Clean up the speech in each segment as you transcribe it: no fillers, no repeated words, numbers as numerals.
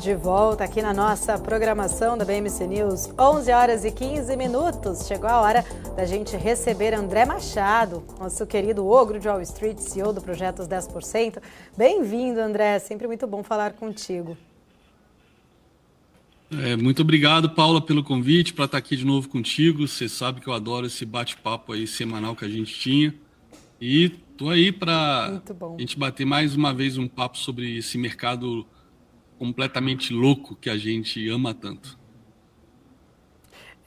De volta aqui na nossa programação da BMC News, 11 horas e 15 minutos. Chegou a hora da gente receber André Machado, nosso querido ogro de Wall Street, CEO do Projeto 10%. Bem-vindo, André. Sempre muito bom falar contigo. Muito obrigado, Paula, pelo convite para estar aqui de novo contigo. Você sabe que eu adoro esse bate-papo aí semanal que a gente tinha. E tô aí para a gente bater mais uma vez um papo sobre esse mercado completamente louco que a gente ama tanto.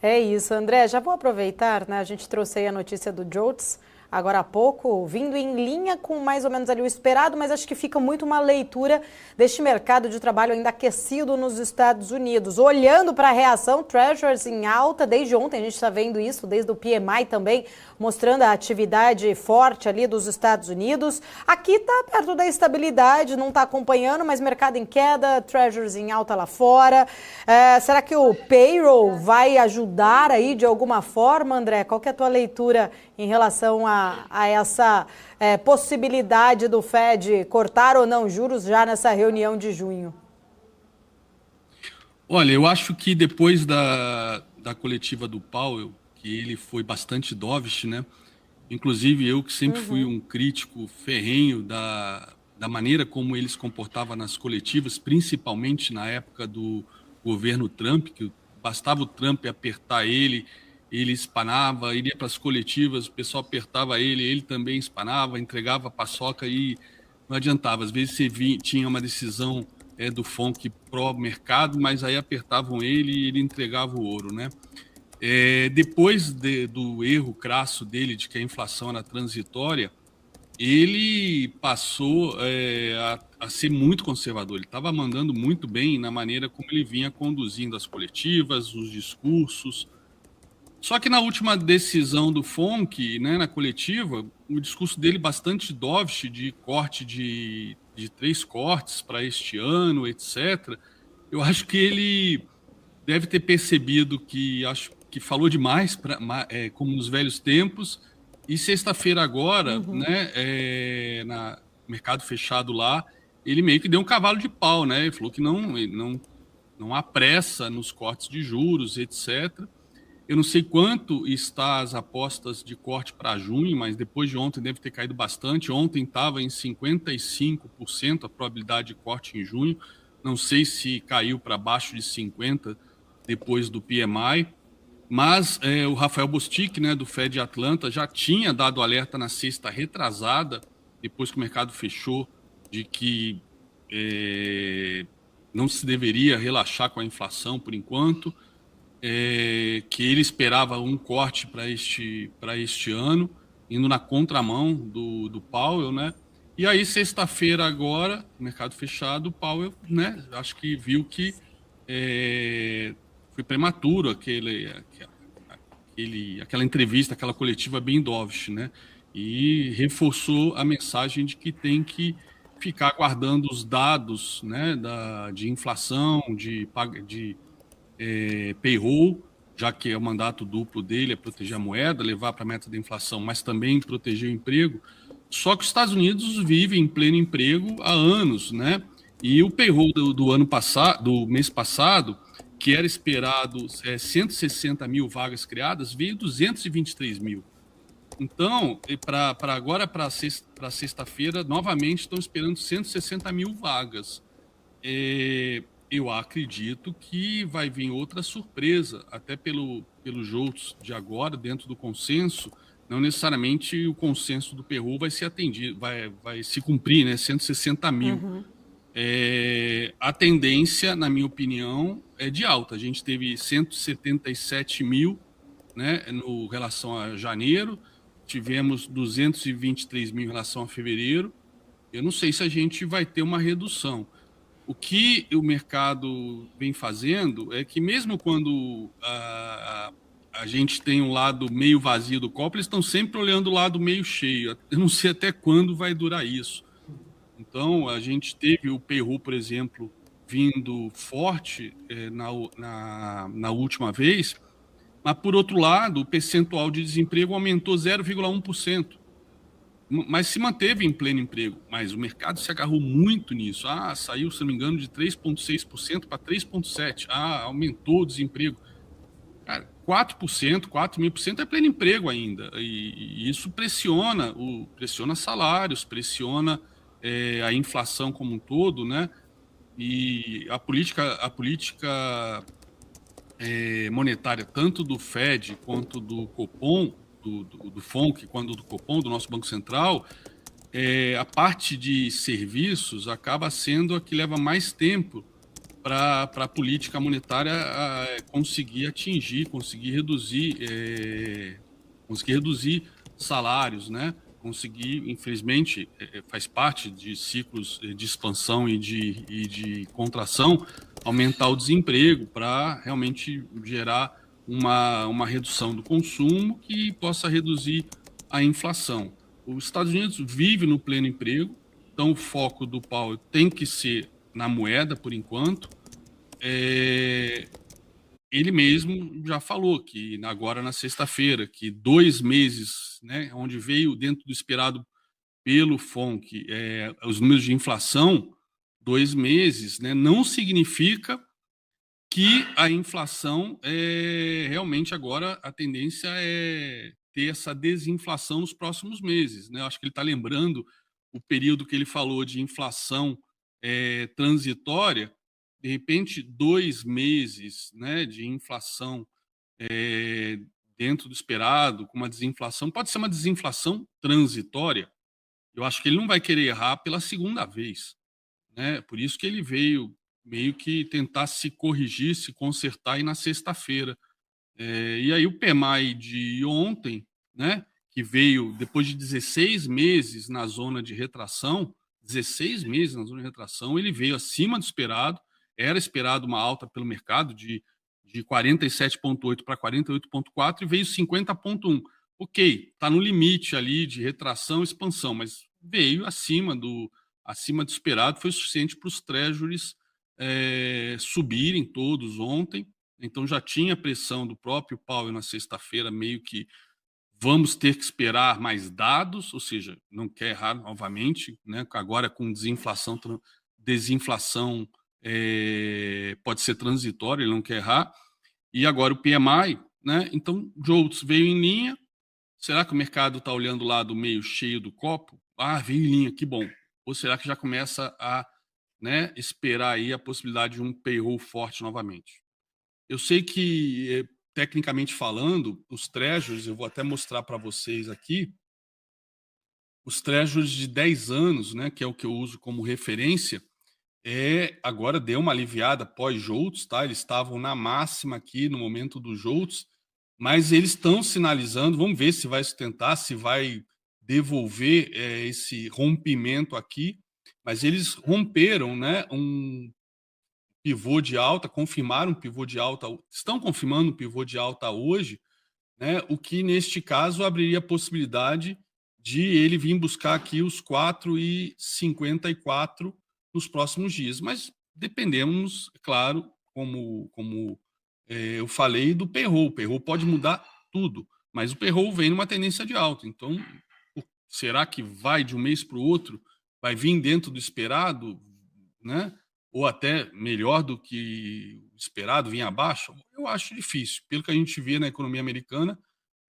É isso, André. Já vou aproveitar, né? A gente trouxe aí a notícia do JOLTS agora há pouco, vindo em linha com mais ou menos ali o esperado, mas acho que fica muito uma leitura deste mercado de trabalho ainda aquecido nos Estados Unidos. Olhando para a reação, Treasuries em alta desde ontem, a gente está vendo isso, desde o PMI também, mostrando a atividade forte ali dos Estados Unidos. Aqui está perto da estabilidade, não está acompanhando, mas mercado em queda, Treasuries em alta lá fora. Será que o payroll vai ajudar aí de alguma forma, André? Qual que é a tua leitura em relação a essa possibilidade do Fed cortar ou não juros já nessa reunião de junho? Olha, eu acho que depois da coletiva do Powell, que ele foi bastante dovish, né? Inclusive eu que sempre fui um crítico ferrenho da maneira como ele se comportava nas coletivas, principalmente na época do governo Trump, que bastava o Trump apertar ele espanava, iria para as coletivas, o pessoal apertava ele também espanava, entregava a paçoca e não adiantava. Às vezes você tinha uma decisão do FONC pró-mercado, mas aí apertavam ele e ele entregava o ouro, né? Depois do erro crasso dele de que a inflação era transitória, ele passou a ser muito conservador. Ele estava mandando muito bem na maneira como ele vinha conduzindo as coletivas, os discursos. Só que na última decisão do FONC, né, na coletiva, o discurso dele bastante dovish, de corte de 3 cortes para este ano, etc. Eu acho que ele deve ter percebido que falou demais, como nos velhos tempos. E sexta-feira agora, né, no mercado fechado lá, ele meio que deu um cavalo de pau, né? Ele falou que não há pressa nos cortes de juros, etc. Eu não sei quanto está as apostas de corte para junho, mas depois de ontem deve ter caído bastante. Ontem estava em 55% a probabilidade de corte em junho. Não sei se caiu para baixo de 50% depois do PMI. Mas o Rafael Bostic, né, do Fed Atlanta, já tinha dado alerta na sexta retrasada, depois que o mercado fechou, de que não se deveria relaxar com a inflação por enquanto. Que ele esperava um corte para este ano, indo na contramão do Powell, né? E aí, sexta-feira agora, mercado fechado, o Powell, né? Acho que viu que foi prematuro aquela entrevista, aquela coletiva bem dovish, né? E reforçou a mensagem de que tem que ficar aguardando os dados, né? De inflação, de payroll, já que é o mandato duplo dele, é proteger a moeda, levar para a meta da inflação, mas também proteger o emprego. Só que os Estados Unidos vivem em pleno emprego há anos, né? E o payroll do ano passado, do mês passado, que era esperado 160 mil vagas criadas, veio 223 mil. Então, para sexta-feira, novamente estão esperando 160 mil vagas. Eu acredito que vai vir outra surpresa, até pelo JOLTS de agora, dentro do consenso. Não necessariamente o consenso do Peru vai ser atendido, vai se cumprir, né? 160 mil. A tendência, na minha opinião, é de alta. A gente teve 177 mil, né, em relação a janeiro, tivemos 223 mil em relação a fevereiro. Eu não sei se a gente vai ter uma redução. O que o mercado vem fazendo é que, mesmo quando a gente tem um lado meio vazio do copo, eles estão sempre olhando o lado meio cheio. Eu não sei até quando vai durar isso. Então, a gente teve o payroll, por exemplo, vindo forte na última vez, mas, por outro lado, o percentual de desemprego aumentou 0,1%. mas se manteve em pleno emprego. Mas o mercado se agarrou muito nisso. Saiu, se não me engano, de 3,6% para 3,7%. Aumentou o desemprego. Cara, 4%, 4.000% é pleno emprego ainda. E isso pressiona salários, pressiona a inflação como um todo, né? E a política monetária, tanto do Fed quanto do Copom, do FONC, quanto do Copom, do nosso Banco Central, a parte de serviços acaba sendo a que leva mais tempo para a política monetária conseguir atingir, conseguir reduzir salários, né? Conseguir, infelizmente, faz parte de ciclos de expansão e de contração, aumentar o desemprego para realmente gerar uma redução do consumo que possa reduzir a inflação. Os Estados Unidos vive no pleno emprego, então o foco do Powell tem que ser na moeda, por enquanto. Ele mesmo já falou que agora na sexta-feira, que 2 meses, né, onde veio dentro do esperado pelo FONC, os números de inflação, 2 meses, né, não significa que a inflação realmente agora a tendência é ter essa desinflação nos próximos meses, né? Acho que ele está lembrando o período que ele falou de inflação transitória. De repente, 2 meses, né, de inflação dentro do esperado, com uma desinflação, pode ser uma desinflação transitória. Eu acho que ele não vai querer errar pela segunda vez, né? Por isso que ele veio meio que tentar se corrigir, se consertar aí na sexta-feira. E aí o PMI de ontem, né, que veio depois de 16 meses na zona de retração, 16 meses na zona de retração, ele veio acima do esperado. Era esperado uma alta pelo mercado de 47,8 para 48,4 e veio 50,1. Ok, está no limite ali de retração e expansão, mas veio acima do esperado, foi suficiente para os treasuries subirem todos ontem. Então já tinha pressão do próprio Powell na sexta-feira, meio que vamos ter que esperar mais dados, ou seja, não quer errar novamente, né? Agora com desinflação pode ser transitório, ele não quer errar. E agora o PMI, né? Então, Jolts veio em linha. Será que o mercado está olhando lá do meio cheio do copo? Veio em linha, que bom. Ou será que já começa a, né, esperar aí a possibilidade de um payroll forte novamente? Eu sei que, tecnicamente falando, os treasuries, eu vou até mostrar para vocês aqui, os treasuries de 10 anos, né, que é o que eu uso como referência, agora deu uma aliviada pós-Jolts, tá? Eles estavam na máxima aqui no momento do Jolts, mas eles estão sinalizando, vamos ver se vai sustentar, se vai devolver esse rompimento aqui, mas eles romperam, né, um pivô de alta, confirmaram um pivô de alta, estão confirmando um pivô de alta hoje, né, o que neste caso abriria a possibilidade de ele vir buscar aqui os 4,54 nos próximos dias, mas dependemos, claro, como eu falei, do payroll. O payroll pode mudar tudo, mas o payroll vem numa tendência de alta. Então, será que vai de um mês para o outro? Vai vir dentro do esperado, né? Ou até melhor do que o esperado, vir abaixo? Eu acho difícil. Pelo que a gente vê na economia americana,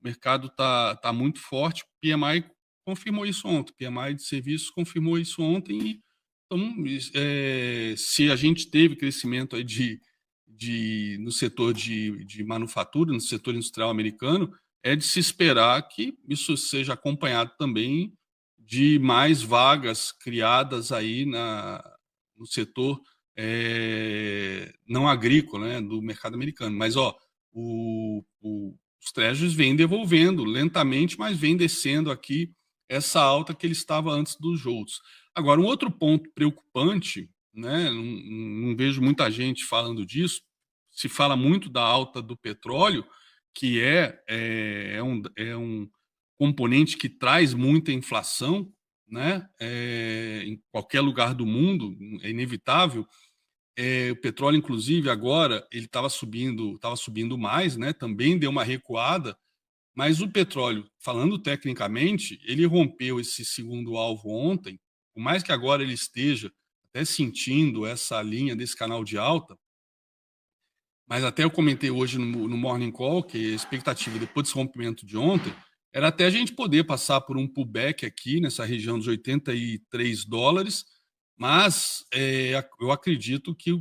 o mercado tá muito forte. O PMI confirmou isso ontem. O PMI de serviços confirmou isso ontem. E, então, se a gente teve crescimento aí no setor de manufatura, no setor industrial americano, é de se esperar que isso seja acompanhado também de mais vagas criadas aí no setor não agrícola, né, do mercado americano. Mas os treasuries vêm devolvendo lentamente, mas vem descendo aqui essa alta que ele estava antes dos Jolts. Agora, um outro ponto preocupante, né, não vejo muita gente falando disso, se fala muito da alta do petróleo, que é um componente que traz muita inflação, né, em qualquer lugar do mundo, é inevitável. O petróleo, inclusive, agora ele estava subindo mais, né, também deu uma recuada, Mas o petróleo, falando tecnicamente, ele rompeu esse segundo alvo ontem, por mais que agora ele esteja até sentindo essa linha desse canal de alta, mas até eu comentei hoje no Morning Call que a expectativa depois desse rompimento de ontem era até a gente poder passar por um pullback aqui nessa região dos $83, mas eu acredito que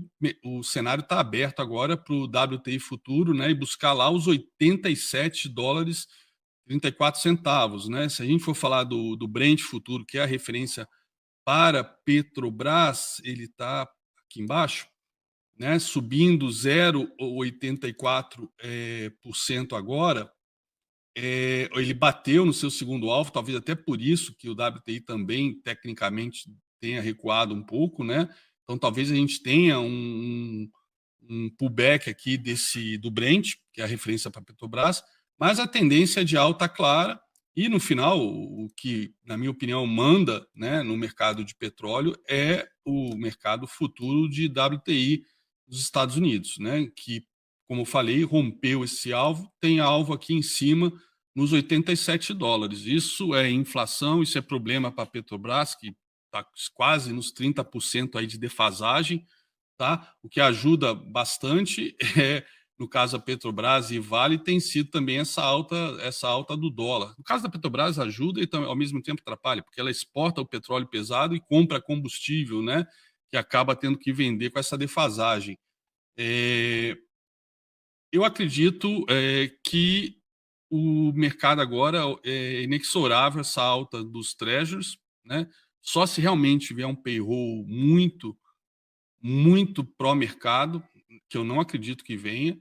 o cenário está aberto agora para o WTI futuro, né, e buscar lá os $87 34 centavos, né? Se a gente for falar do Brent futuro, que é a referência para Petrobras, ele está aqui embaixo, né? Subindo 0,84% por cento agora. Ele bateu no seu segundo alvo, talvez até por isso que o WTI também, tecnicamente, tenha recuado um pouco, né? Então, talvez a gente tenha um pullback aqui do Brent, que é a referência para Petrobras, mas a tendência de alta clara e, no final, o que, na minha opinião, manda, né, no mercado de petróleo é o mercado futuro de WTI dos Estados Unidos, né, que, como eu falei, rompeu esse alvo, tem alvo aqui em cima nos $87. Isso é inflação, isso é problema para a Petrobras, que está quase nos 30% aí de defasagem, tá? O que ajuda bastante no caso da Petrobras e Vale, tem sido também essa alta do dólar. No caso da Petrobras, ajuda e ao mesmo tempo atrapalha, porque ela exporta o petróleo pesado e compra combustível, né? Que acaba tendo que vender com essa defasagem. Eu acredito que o mercado agora é inexorável essa alta dos treasuries, né? Só se realmente tiver um payroll muito pró-mercado, que eu não acredito que venha.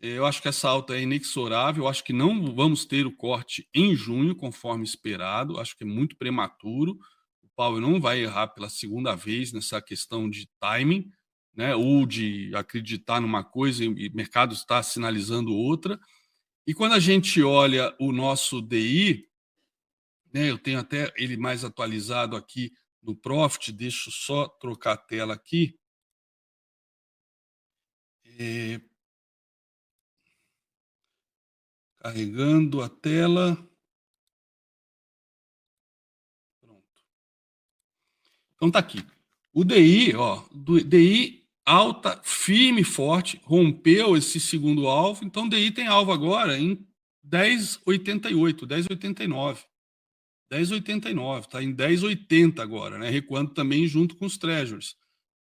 Eu acho que essa alta é inexorável. Eu acho que não vamos ter o corte em junho, conforme esperado. Acho que é muito prematuro. O Powell não vai errar pela segunda vez nessa questão de timing, né? Ou de acreditar numa coisa e o mercado está sinalizando outra. E quando a gente olha o nosso DI, né, eu tenho até ele mais atualizado aqui no Profit. Deixa eu só trocar a tela aqui. Carregando a tela. Pronto. Então tá aqui. O DI, do DI alta, firme e forte, rompeu esse segundo alvo. Então o DI tem alvo agora em 10,88, 10,89. 10,89, está em 10,80 agora, né? Recuando também junto com os treasuries.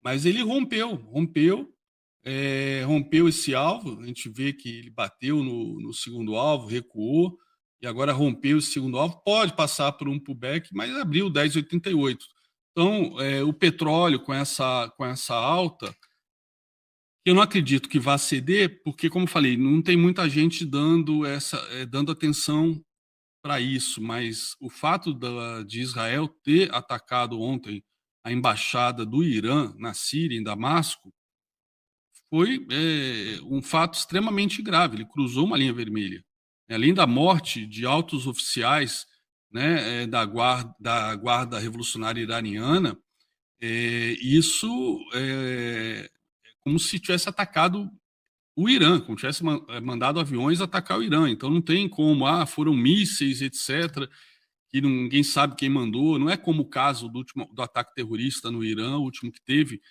Mas ele rompeu esse alvo. A gente vê que ele bateu no segundo alvo, recuou e agora rompeu esse segundo alvo. Pode passar por um pullback, mas abriu 10,88. Então, o petróleo com essa alta, eu não acredito que vá ceder, porque, como eu falei, não tem muita gente dando atenção para isso, mas o fato de Israel ter atacado ontem a embaixada do Irã na Síria, em Damasco, foi um fato extremamente grave. Ele cruzou uma linha vermelha. Além da morte de altos oficiais, né, da guarda revolucionária iraniana, isso é como se tivesse atacado o Irã, como tivesse mandado aviões atacar o Irã. Então não tem como, foram mísseis, etc., que ninguém sabe quem mandou. Não é como o caso do ataque terrorista no Irã, o último que teve,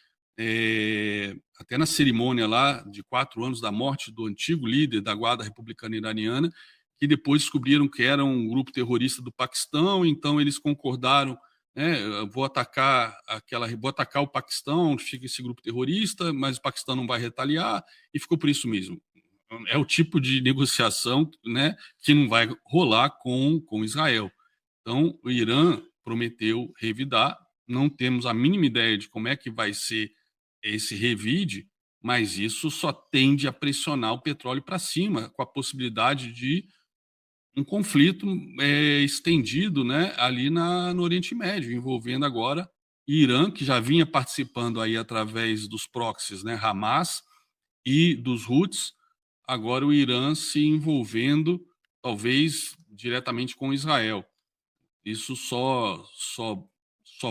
até na cerimônia lá de 4 anos da morte do antigo líder da Guarda Republicana Iraniana, que depois descobriram que era um grupo terrorista do Paquistão. Então eles concordaram, né, vou atacar o Paquistão, onde fica esse grupo terrorista, mas o Paquistão não vai retaliar, e ficou por isso mesmo. É o tipo de negociação, né, que não vai rolar com Israel. Então, o Irã prometeu revidar. Não temos a mínima ideia de como é que vai ser esse revide, mas isso só tende a pressionar o petróleo para cima, com a possibilidade de um conflito estendido, né, ali no Oriente Médio, envolvendo agora Irã, que já vinha participando aí através dos proxies, né, Hamas e dos Houthis, agora o Irã se envolvendo, talvez, diretamente com Israel. Isso só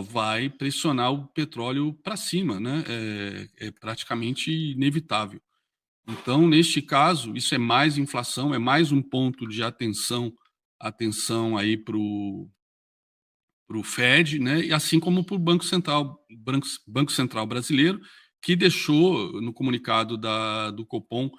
vai pressionar o petróleo para cima, né? É praticamente inevitável. Então, neste caso, isso é mais inflação, é mais um ponto de atenção aí para o Fed, né? E assim como para o Banco Central Brasileiro, que deixou no comunicado do Copom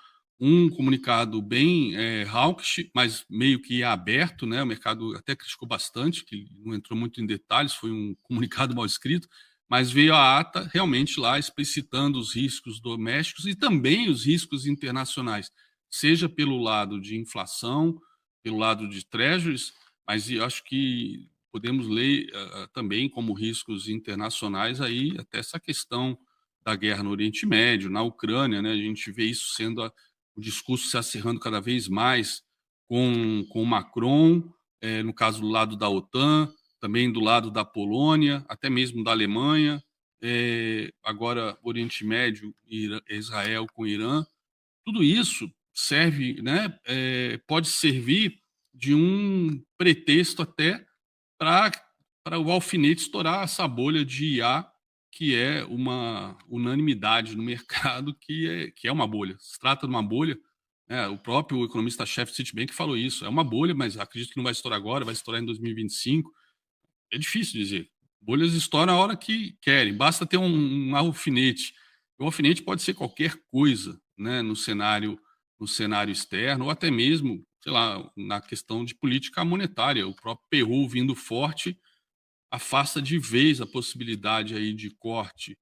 um comunicado bem hawkish, mas meio que aberto, né? O mercado até criticou bastante, que não entrou muito em detalhes, foi um comunicado mal escrito, mas veio a ata realmente lá explicitando os riscos domésticos e também os riscos internacionais, seja pelo lado de inflação, pelo lado de treasuries, mas eu acho que podemos ler também como riscos internacionais aí até essa questão da guerra no Oriente Médio, na Ucrânia, né? A gente vê isso sendo o discurso se acirrando cada vez mais com o Macron, no caso do lado da OTAN, também do lado da Polônia, até mesmo da Alemanha, agora Oriente Médio, Israel com Irã. Tudo isso serve, né, pode servir de um pretexto até para o alfinete estourar essa bolha de IA, que é uma unanimidade no mercado, que é uma bolha. Se trata de uma bolha, o próprio economista-chefe Citibank falou isso, é uma bolha, mas acredito que não vai estourar agora, vai estourar em 2025. É difícil dizer. Bolhas estouram a hora que querem, basta ter um alfinete. O alfinete pode ser qualquer coisa, né, no cenário externo, ou até mesmo, sei lá, na questão de política monetária. O próprio Peru vindo forte afasta de vez a possibilidade aí de corte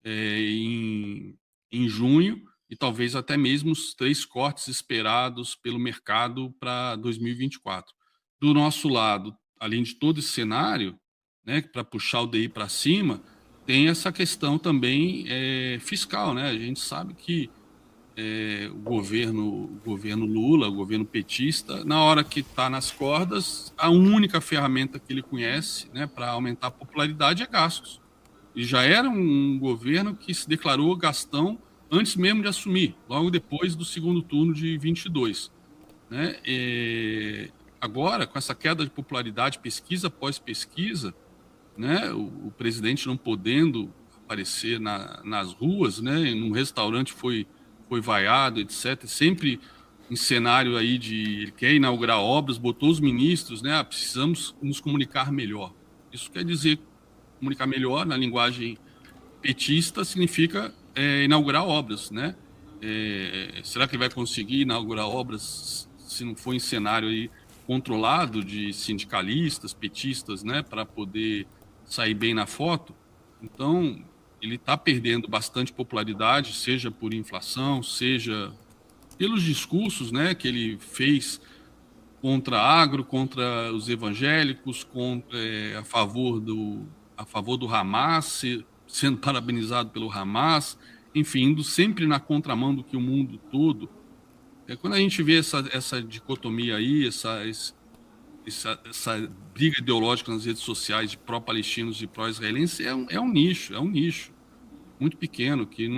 em junho e talvez até mesmo os 3 cortes esperados pelo mercado para 2024. Do nosso lado, além de todo esse cenário, né, para puxar o DI para cima, tem essa questão também fiscal, né? A gente sabe que o governo Lula, o governo petista, na hora que está nas cordas, a única ferramenta que ele conhece, né, para aumentar a popularidade é gastos. E já era um governo que se declarou gastão antes mesmo de assumir, logo depois do segundo turno de 22. Né? Agora, com essa queda de popularidade, pesquisa após pesquisa, né, o presidente não podendo aparecer nas ruas, né, num restaurante foi vaiado, etc. Sempre em cenário aí de ele quer inaugurar obras, botou os ministros, né, precisamos nos comunicar melhor. Isso quer dizer comunicar melhor na linguagem petista significa inaugurar obras, né? Será que ele vai conseguir inaugurar obras se não for em cenário aí controlado de sindicalistas, petistas, né, para poder sair bem na foto? Então, ele está perdendo bastante popularidade, seja por inflação, seja pelos discursos, né, que ele fez contra a agro, contra os evangélicos, a favor do Hamas, sendo parabenizado pelo Hamas, enfim, indo sempre na contramão do que o mundo todo. Quando a gente vê essa dicotomia aí, essa briga ideológica nas redes sociais de pró-palestinos e pró-israelenses, é um nicho muito pequeno, que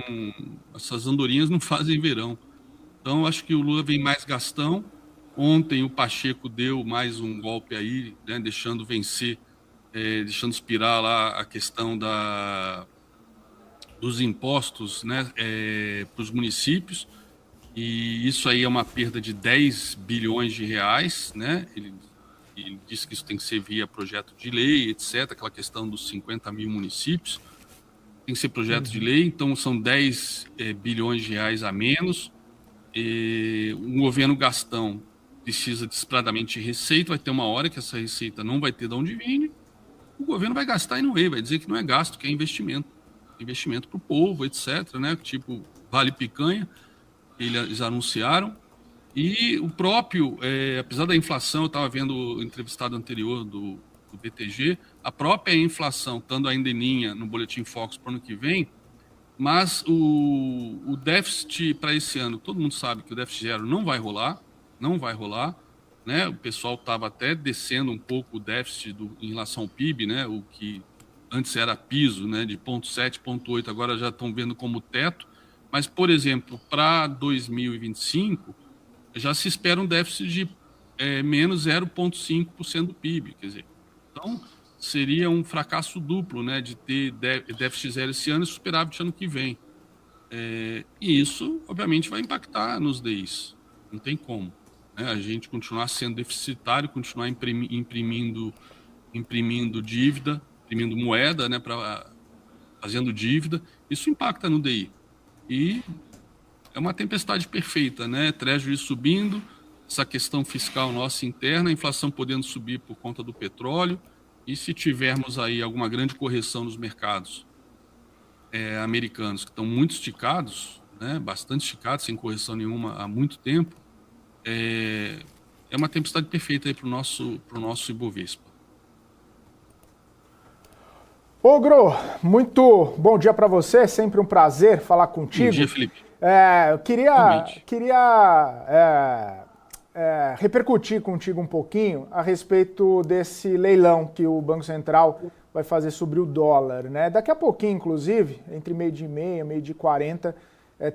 essas andorinhas não fazem verão. Então, acho que o Lula vem mais gastão. Ontem o Pacheco deu mais um golpe aí, né, deixando expirar lá a questão dos impostos, né, para os municípios, e isso aí é uma perda de 10 bilhões de reais, né? Ele disse que isso tem que ser via projeto de lei, etc., aquela questão dos 50 mil municípios, tem que ser projeto de lei, então são 10 bilhões de reais a menos. Um governo gastão precisa desesperadamente de receita, vai ter uma hora que essa receita não vai ter de onde vir, o governo vai gastar e não vai dizer que não é gasto, que é investimento para o povo, etc., né? Tipo, vale picanha, eles anunciaram. E o próprio, apesar da inflação, eu estava vendo o entrevistado anterior do BTG, a própria inflação, estando ainda em linha no Boletim Focus para o ano que vem, mas o déficit para esse ano, todo mundo sabe que o déficit zero não vai rolar, né? O pessoal estava até descendo um pouco o déficit em relação ao PIB, né? O que antes era piso, né, de 0,7, 0,8, agora já estão vendo como teto. Mas, por exemplo, para 2025, já se espera um déficit de menos 0,5% do PIB. Quer dizer, então, seria um fracasso duplo, né, de ter déficit zero esse ano e superávit ano que vem. E isso, obviamente, vai impactar nos DIs. Não tem como, né? A gente continuar sendo deficitário, continuar imprimindo dívida, imprimindo moeda, né, fazendo dívida, isso impacta no DI. E é uma tempestade perfeita, né? Treasury subindo, essa questão fiscal nossa interna, a inflação podendo subir por conta do petróleo, e se tivermos aí alguma grande correção nos mercados americanos, que estão muito esticados, né? Bastante esticados, sem correção nenhuma há muito tempo, é uma tempestade perfeita aí para o nosso Ibovespa. Ô, Gro, muito bom dia para você, sempre um prazer falar contigo. Bom dia, Felipe. Eu queria repercutir contigo um pouquinho a respeito desse leilão que o Banco Central vai fazer sobre o dólar, né? Daqui a pouquinho, inclusive, entre meio-dia e meia, meio-dia e 40,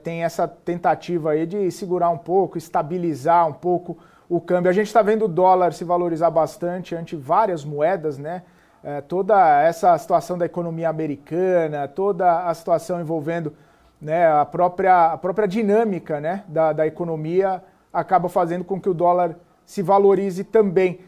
tem essa tentativa aí de segurar um pouco, estabilizar um pouco o câmbio. A gente está vendo o dólar se valorizar bastante ante várias moedas, né? Toda essa situação da economia americana, toda a situação envolvendo, né, a própria dinâmica, né, da economia acaba fazendo com que o dólar se valorize também.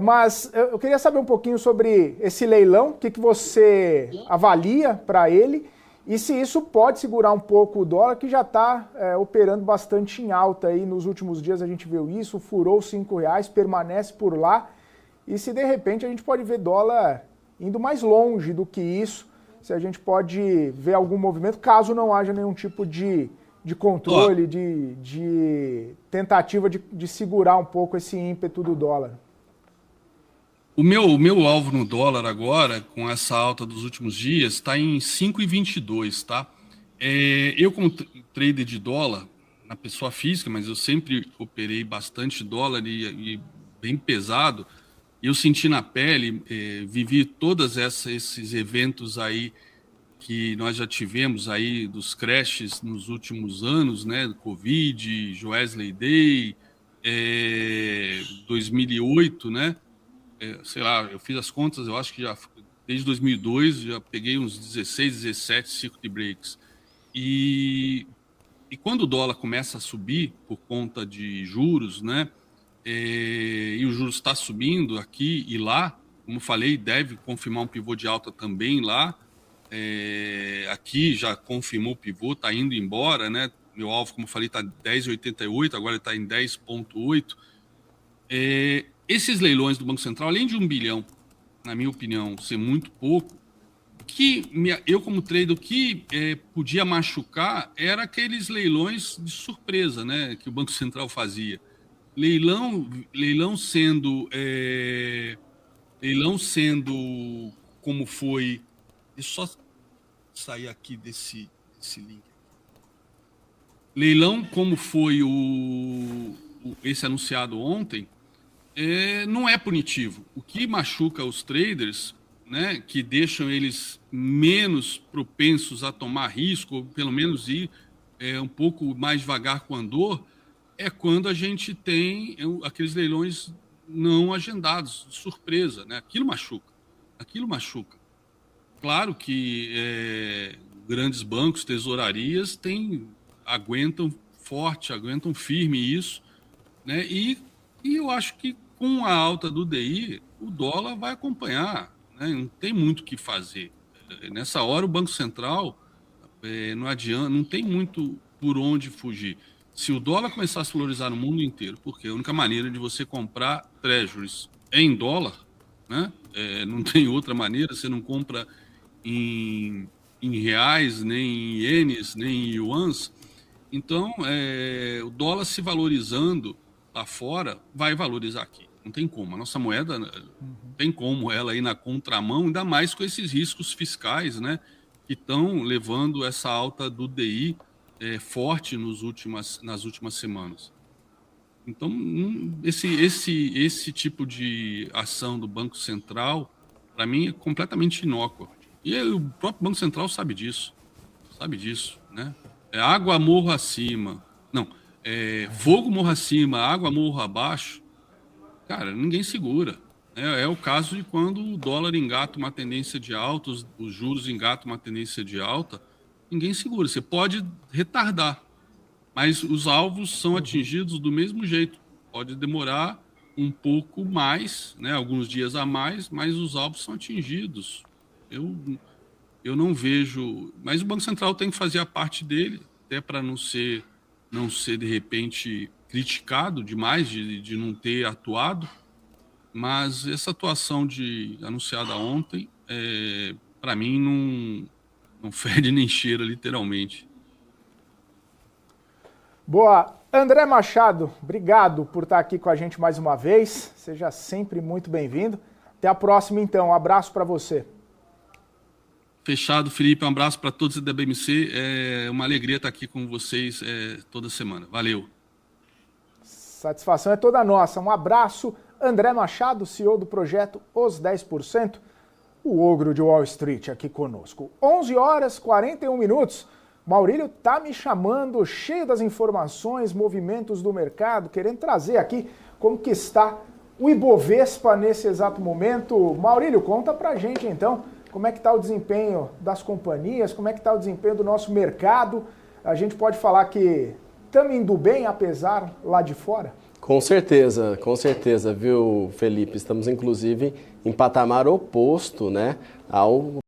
Mas eu queria saber um pouquinho sobre esse leilão, o que você avalia para ele e se isso pode segurar um pouco o dólar, que já está operando bastante em alta aí. Nos últimos dias a gente viu isso, furou os R$5, permanece por lá. E se de repente a gente pode ver dólar indo mais longe do que isso, se a gente pode ver algum movimento, caso não haja nenhum tipo de controle, de tentativa de segurar um pouco esse ímpeto do dólar. O meu alvo no dólar agora, com essa alta dos últimos dias, está em 5,22, tá? Eu, como trader de dólar, na pessoa física, mas eu sempre operei bastante dólar e bem pesado, eu senti na pele, vivi todos esses eventos aí que nós já tivemos aí dos crashes nos últimos anos, né? Covid, Wesley Day, 2008, né? Sei lá, eu fiz as contas, eu acho que já desde 2002 já peguei uns 16, 17 circuit breaks. E quando o dólar começa a subir por conta de juros, né? E o juros está subindo aqui e lá, como falei, deve confirmar um pivô de alta também lá. Aqui já confirmou o pivô, está indo embora, né? Meu alvo, como falei, está 10,88, agora está em 10,8. Esses leilões do Banco Central, além de 1 bilhão, na minha opinião, ser muito pouco, eu como trader, o que podia machucar era aqueles leilões de surpresa, né? Que o Banco Central fazia. Leilão sendo como foi. Deixa eu só sair aqui desse link. Leilão como foi esse anunciado ontem, não é punitivo. O que machuca os traders, né, que deixam eles menos propensos a tomar risco, ou pelo menos ir um pouco mais devagar com o andor, é quando a gente tem aqueles leilões não agendados, de surpresa, né? Aquilo machuca. Claro que grandes bancos, tesourarias, aguentam forte, aguentam firme isso, né? E eu acho que com a alta do DI, o dólar vai acompanhar, né? Não tem muito o que fazer. Nessa hora, o Banco Central não adianta, não tem muito por onde fugir. Se o dólar começar a se valorizar no mundo inteiro, porque a única maneira de você comprar treasuries é em dólar, né? Não tem outra maneira, você não compra em reais, nem em ienes, nem em yuans. Então, o dólar se valorizando lá fora vai valorizar aqui. Não tem como. A nossa moeda, não tem como ela ir na contramão, ainda mais com esses riscos fiscais, né? Que estão levando essa alta do DI forte nas últimas semanas. Então, esse tipo de ação do Banco Central, para mim, é completamente inócua. E o próprio Banco Central sabe disso, né? Água morro acima. Não, fogo morro acima, água morro abaixo. Cara, ninguém segura. É o caso de quando o dólar engata uma tendência de alta, os juros engatam uma tendência de alta. ninguém segura. Você pode retardar, mas os alvos são atingidos do mesmo jeito. Pode demorar um pouco mais, né, alguns dias a mais, mas os alvos são atingidos. Eu não vejo... Mas o Banco Central tem que fazer a parte dele, até para não ser, de repente, criticado demais de não ter atuado. Mas essa atuação anunciada ontem, para mim, não fede nem cheira, literalmente. Boa. André Machado, obrigado por estar aqui com a gente mais uma vez. Seja sempre muito bem-vindo. Até a próxima, então. Um abraço para você. Fechado, Felipe. Um abraço para todos da BMC. É uma alegria estar aqui com vocês toda semana. Valeu. Satisfação é toda nossa. Um abraço. André Machado, CEO do projeto Os 10%, o ogro de Wall Street aqui conosco. 11h41. Maurílio tá me chamando, cheio das informações, movimentos do mercado, querendo trazer aqui como que está o Ibovespa nesse exato momento. Maurílio, conta pra gente então como é que está o desempenho das companhias, como é que está o desempenho do nosso mercado. A gente pode falar que estamos indo bem, apesar lá de fora? Com certeza, viu, Felipe? Estamos, inclusive, em patamar oposto, né, ao